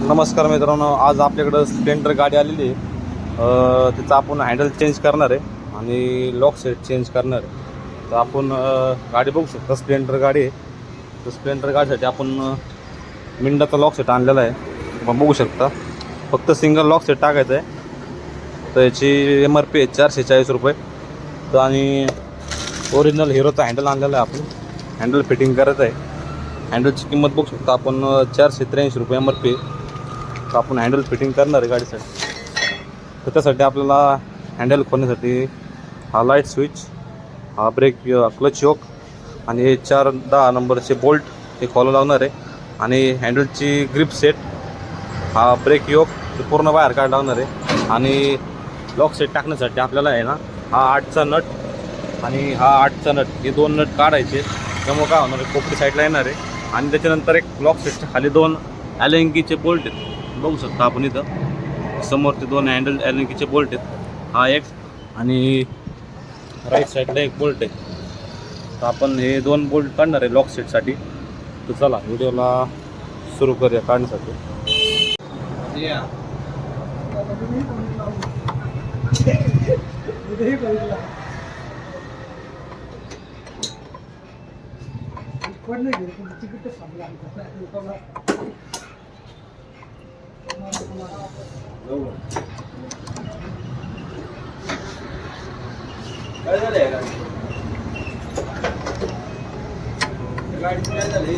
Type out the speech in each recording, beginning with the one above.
नमस्कार मित्रांनो, आज आपल्याकडं स्प्लेंडर गाडी आलेली आहे. तिचं आपण हँडल चेंज करणार आहे आणि लॉक सेट चेंज करणार आहे. तर आपण गाडी बघू शकता, स्प्लेंडर गाडी आहे. तर स्प्लेंडर गाडीसाठी आपण मिंडाचा लॉक सेट आणलेला आहे. आपण बघू शकता, फक्त सिंगल लॉक सेट टाकायचं आहे. तर याची MRP आहे 440 रुपये. तर आणि ओरिजिनल हिरोचा हँडल आणलेला आहे. आपण हँडल फिटिंग करायचं आहे. हँडलची किंमत बघू शकता आपण 483 रुपये MRP. तर आपण हँडल फिटिंग करणार आहे गाडीसाठी. तर त्यासाठी आपल्याला हँडल खोलण्यासाठी हा लाईट स्विच, हा ब्रेक क्लच योक आणि हे 4-10 नंबरचे बोल्ट हे खोलावं लागणार आहे. आणि हँडलची ग्रिप सेट, हा ब्रेक योक हे पूर्ण बाहेर काढायला लागणार आहे. आणि लॉक सेट टाकण्यासाठी आपल्याला आहे ना, हा 8चा नट आणि हा 8चा नट हे 2 नट काढायचे. त्यामुळे काय होणार आहे, कोपरी साईडला येणार आहे. आणि त्याच्यानंतर एक लॉक सेटच्या खाली 2 ॲलेंकीचे बोल्ट आहेत. बघू शकता आपण इथं समोरचे 2 हँडल ॲलेंकीचे बोल्ट आहेत. हा एक आणि राईट साईडला एक बोल्ट आहे. तर आपण हे 2 बोल्ट काढणार आहे लॉक सेटसाठी. तर चला व्हिडिओला सुरू करूया काढण्यासाठी. काय झालं गाडी काय झाली?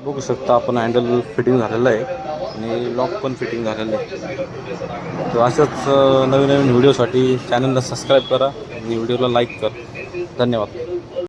बघू शकता आपण हँडल फिटिंग झालेलं आहे आणि लॉक पण फिटिंग झालेलं आहे. तर अशाच नवीन नवीन व्हिडिओसाठी चॅनलला सबस्क्राईब करा आणि व्हिडिओला लाईक करा. धन्यवाद.